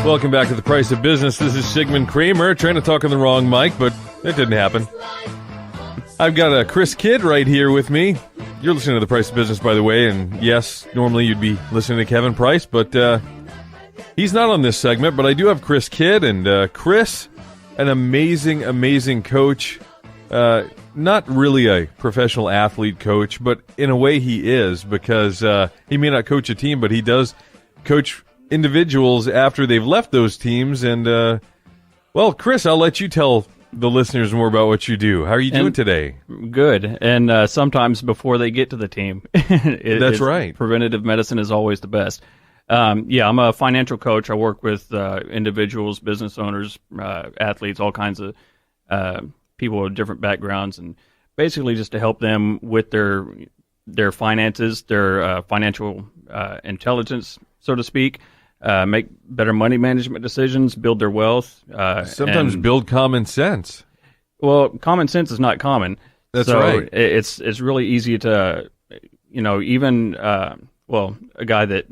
Welcome back to The Price of Business. This is Sigmund Kramer, trying to talk on the wrong mic, but it didn't happen. I've got a Chris Kidd right here with me. You're listening to The Price of Business, by the way, and yes, normally you'd be listening to Kevin Price, but he's not on this segment, but I do have Chris Kidd, and Chris, an amazing, amazing coach. Not really a professional athlete coach, but in a way he is, because he may not coach a team, but he does coach individuals after they've left those teams. And, well, Chris, I'll let you tell the listeners more about what you do. How are you doing today? Good. And sometimes before they get to the team. That's right. Preventative medicine is always the best. I'm a financial coach. I work with individuals, business owners, athletes, all kinds of people with different backgrounds, and basically just to help them with their finances, their financial intelligence, so to speak, make better money management decisions, build their wealth. Sometimes build common sense. Well, common sense is not common. That's so right. It's really easy to, even, a guy that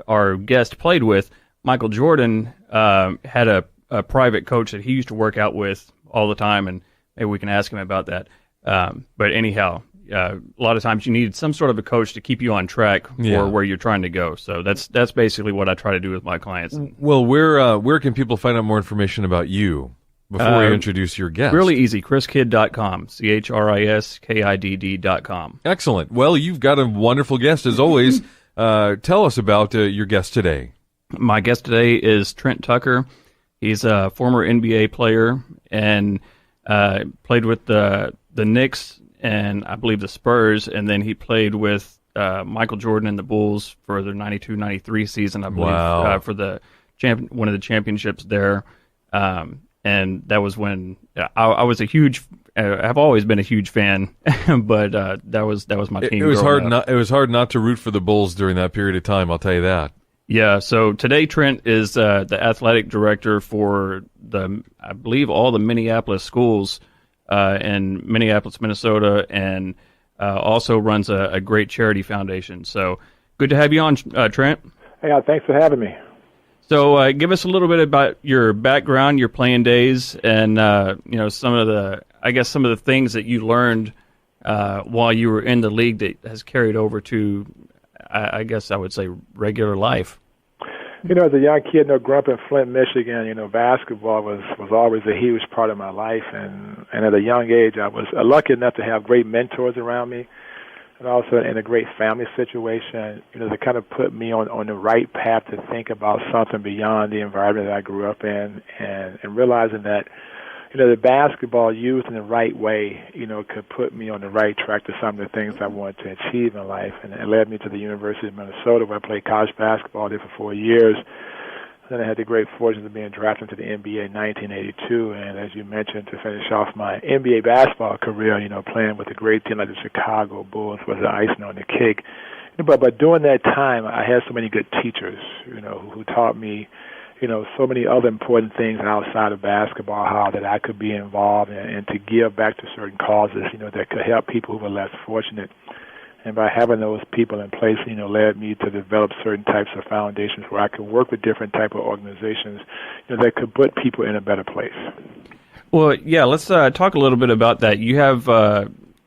our guest played with, Michael Jordan, had a private coach that he used to work out with all the time, and maybe we can ask him about that. But anyhow, a lot of times you need some sort of a coach to keep you on track for where you're trying to go. So that's basically what I try to do with my clients. Well, where can people find out more information about you before we introduce your guest? Really easy, chriskidd.com, chriskidd.com. Excellent. Well, you've got a wonderful guest, as always. Tell us about your guest today. My guest today is Trent Tucker. He's a former NBA player and played with the Knicks and I believe the Spurs, and then he played with Michael Jordan and the Bulls for their 92-93 season, I believe, for the one of the championships there. And that was when I was a huge. I've always been a huge fan, but that was my team. It was hard not to root for the Bulls during that period of time. I'll tell you that. Yeah, so today Trent is the athletic director for I believe all the Minneapolis schools in Minneapolis, Minnesota, and also runs a great charity foundation. So good to have you on, Trent. Hey, thanks for having me. So give us a little bit about your background, your playing days, and some of the things that you learned while you were in the league that has carried over to, I guess I would say, regular life. As a young kid, growing up in Flint, Michigan, basketball was always a huge part of my life. And at a young age, I was lucky enough to have great mentors around me and also in a great family situation, to kind of put me on the right path to think about something beyond the environment that I grew up in, and realizing that the basketball used in the right way, could put me on the right track to some of the things I wanted to achieve in life. And it led me to the University of Minnesota, where I played college basketball there for 4 years. Then I had the great fortune of being drafted to the NBA in 1982. And as you mentioned, to finish off my NBA basketball career, playing with a great team like the Chicago Bulls was the icing on the cake. But during that time, I had so many good teachers, who taught me so many other important things outside of basketball, how that I could be involved and to give back to certain causes, that could help people who were less fortunate. And by having those people in place, led me to develop certain types of foundations where I could work with different type of organizations, that could put people in a better place. Well, yeah, let's talk a little bit about that. You have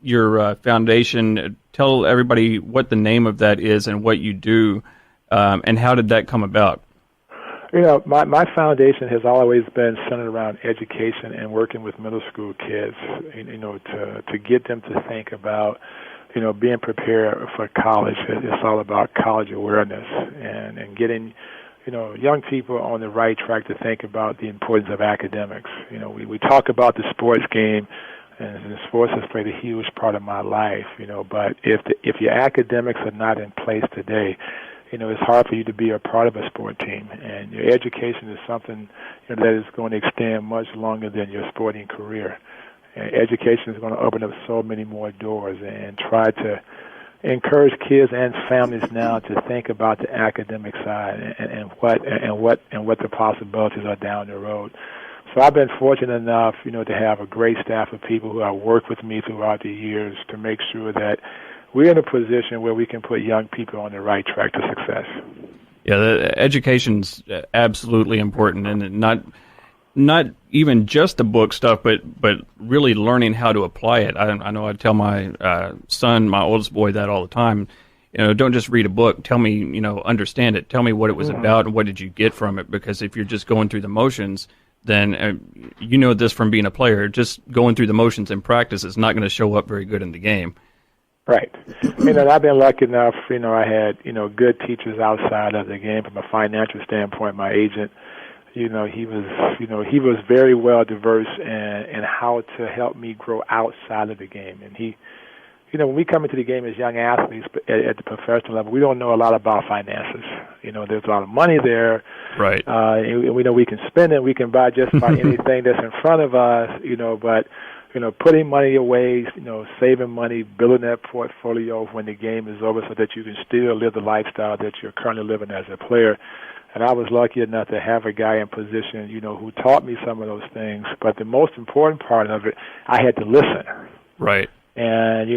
your foundation. Tell everybody what the name of that is and what you do, and how did that come about? My foundation has always been centered around education and working with middle school kids, to get them to think about, being prepared for college. It's all about college awareness and getting, young people on the right track to think about the importance of academics. We talk about the sports game, and sports has played a huge part of my life, but if your academics are not in place today, it's hard for you to be a part of a sport team. And your education is something that is going to extend much longer than your sporting career. And education is going to open up so many more doors, and try to encourage kids and families now to think about the academic side and what the possibilities are down the road. So I've been fortunate enough, to have a great staff of people who have worked with me throughout the years to make sure that we're in a position where we can put young people on the right track to success. Yeah, education's absolutely important, and not even just the book stuff, but really learning how to apply it. I know I tell my son, my oldest boy, that all the time. Don't just read a book. Tell me, understand it. Tell me what it was about and what did you get from it. Because if you're just going through the motions, then this from being a player, just going through the motions in practice is not going to show up very good in the game. Right. And I've been lucky enough, I had, good teachers outside of the game from a financial standpoint. My agent, he was very well diverse in how to help me grow outside of the game. And he, when we come into the game as young athletes at the professional level, we don't know a lot about finances. There's a lot of money there. Right. And we know we can spend it. We can buy just about anything that's in front of us, but putting money away, saving money, building that portfolio when the game is over so that you can still live the lifestyle that you're currently living as a player. And I was lucky enough to have a guy in position, who taught me some of those things. But the most important part of it, I had to listen. Right. And,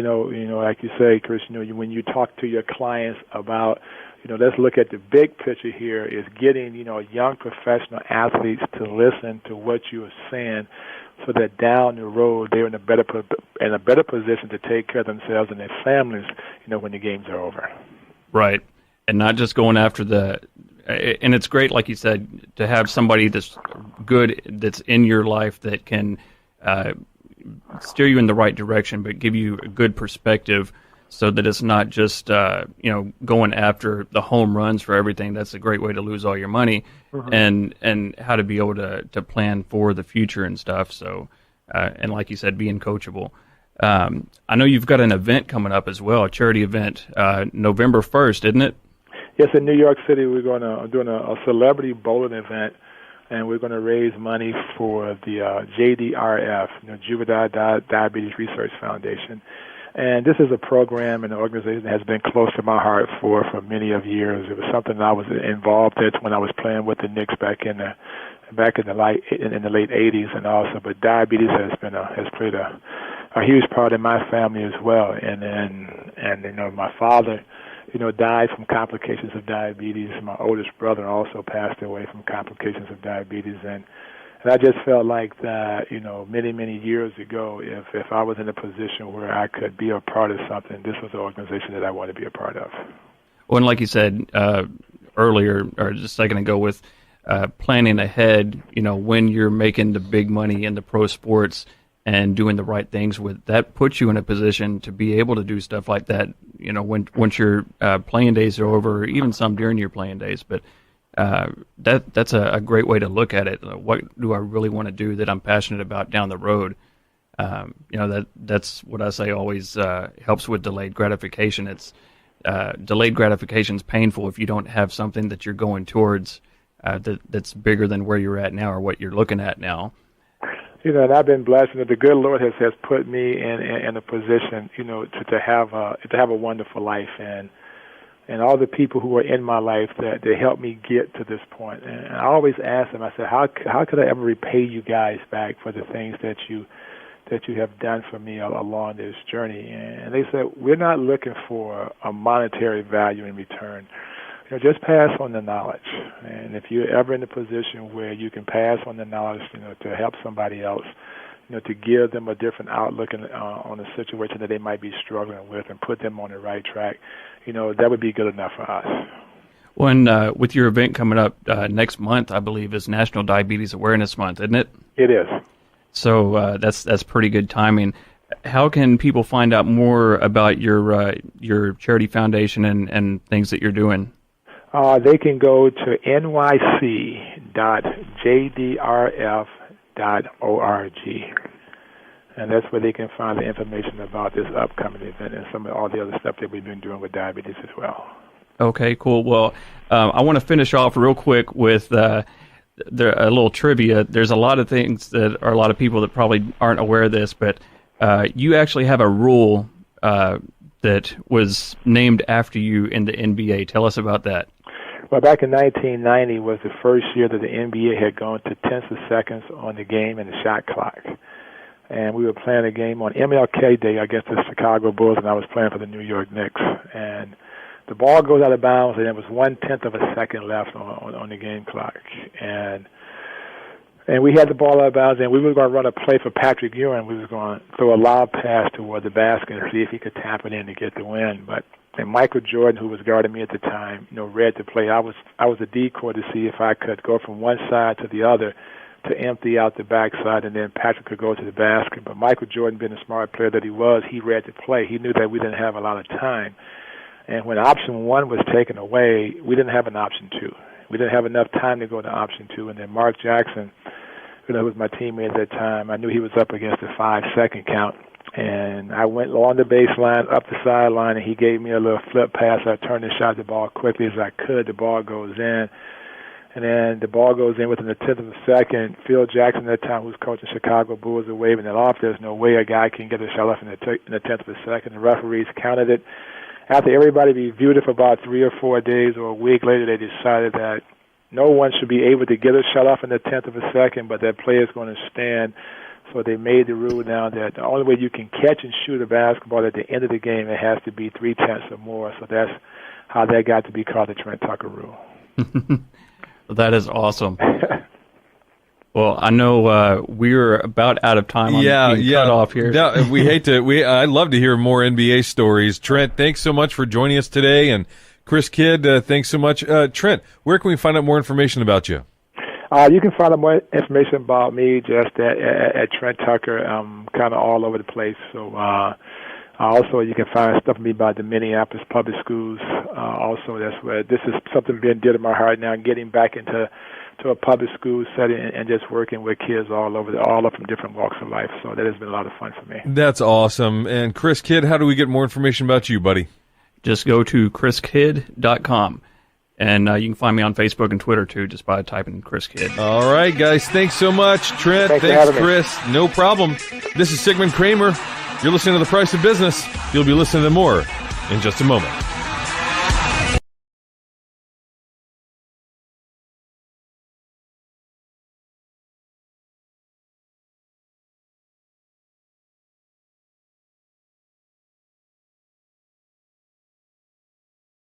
like you say, Chris, when you talk to your clients about, let's look at the big picture here, is getting, young professional athletes to listen to what you are saying so that down the road they're in a better position to take care of themselves and their families, when the games are over. Right. And not just going after and it's great, like you said, to have somebody that's good, that's in your life that can steer you in the right direction, but give you a good perspective so that it's not just, going after the home runs for everything. That's a great way to lose all your money, and how to be able to plan for the future and stuff. So, and like you said, being coachable. I know you've got an event coming up as well, a charity event, November 1st, isn't it? Yes, in New York City, we're doing a celebrity bowling event, and we're going to raise money for the JDRF, Juvenile Diabetes Research Foundation. And this is a program and an organization that has been close to my heart for many of years. It was something I was involved in when I was playing with the Knicks back in the late '80s, and also. But diabetes has played a huge part in my family as well. And my father, died from complications of diabetes. My oldest brother also passed away from complications of diabetes, and I just felt like that, many, many years ago, if I was in a position where I could be a part of something, this was the organization that I wanted to be a part of. Well, and like you said earlier, or just a second ago, with planning ahead, when you're making the big money in the pro sports and doing the right things that puts you in a position to be able to do stuff like that, once your playing days are over, or even some during your playing days. But that's a great way to look at it. What do I really want to do that I'm passionate about down the road? That's what I say always helps with delayed gratification. It's delayed gratification is painful if you don't have something that you're going towards that's bigger than where you're at now or what you're looking at now. And I've been blessed, and the good Lord has put me in a position, to have a wonderful life, and all the people who are in my life that they helped me get to this point. And I always ask them, I said, how could I ever repay you guys back for the things that you have done for me along this journey? And they said, we're not looking for a monetary value in return. Just pass on the knowledge. And if you're ever in a position where you can pass on the knowledge, to help somebody else, to give them a different outlook on a situation that they might be struggling with and put them on the right track, that would be good enough for us. Well, with your event coming up next month, I believe, is National Diabetes Awareness Month, isn't it? It is. So that's pretty good timing. How can people find out more about your charity foundation and things that you're doing? They can go to nyc.jdrf.org, and that's where they can find the information about this upcoming event and some of all the other stuff that we've been doing with diabetes as well. Okay, cool. Well, I want to finish off real quick with a little trivia. There's a lot of things that are a lot of people that probably aren't aware of this, but you actually have a rule that was named after you in the NBA. Tell us about that. Well, back in 1990 was the first year that the NBA had gone to tenths of seconds on the game and the shot clock. And we were playing a game on MLK Day against the Chicago Bulls, and I was playing for the New York Knicks. And the ball goes out of bounds, and there was 1/10 of a second left on the game clock, and we had the ball out of bounds, and we were going to run a play for Patrick Ewing. We was going to throw a lob pass toward the basket and see if he could tap it in to get the win. And Michael Jordan, who was guarding me at the time, read the play. I was a decoy to see if I could go from one side to the other to empty out the backside, and then Patrick could go to the basket. But Michael Jordan, being the smart player that he was, he read the play. He knew that we didn't have a lot of time. And when option 1 was taken away, we didn't have an option 2. We didn't have enough time to go to option 2. And then Mark Jackson, who was my teammate at that time, I knew he was up against a 5-second count. And I went along the baseline, up the sideline, and he gave me a little flip pass. I turned and shot the ball quickly as I could. The ball goes in. And then the ball goes in within a 10th of a second. Phil Jackson at that time, who's coaching Chicago Bulls, are waving it off. There's no way a guy can get a shot off in the 10th of a second. The referees counted it. After everybody reviewed it for about 3 or 4 days or a week later, they decided that no one should be able to get a shot off in the 10th of a second, but that player is going to stand. So they made the rule now that the only way you can catch and shoot a basketball at the end of the game, it has to be 3/10 or more. So that's how that got to be called the Trent Tucker rule. That is awesome. Well, I know we're about out of time on being cut off here. Yeah, we hate to. I'd love to hear more NBA stories. Trent, thanks so much for joining us today, and Chris Kidd, thanks so much. Trent, where can we find out more information about you? You can find out more information about me just at Trent Tucker. Kind of all over the place. So also you can find stuff me about the Minneapolis public schools. Also, that's where this is something being dear to my heart now, getting back into a public school setting and just working with kids all up from different walks of life. So that has been a lot of fun for me. That's awesome. And Chris Kidd, how do we get more information about you, buddy? Just go to chriskidd.com. And you can find me on Facebook and Twitter, too, just by typing Chris Kidd. All right, guys. Thanks so much. Trent, thanks Chris. No problem. This is Sigmund Kramer. You're listening to The Price of Business. You'll be listening to more in just a moment.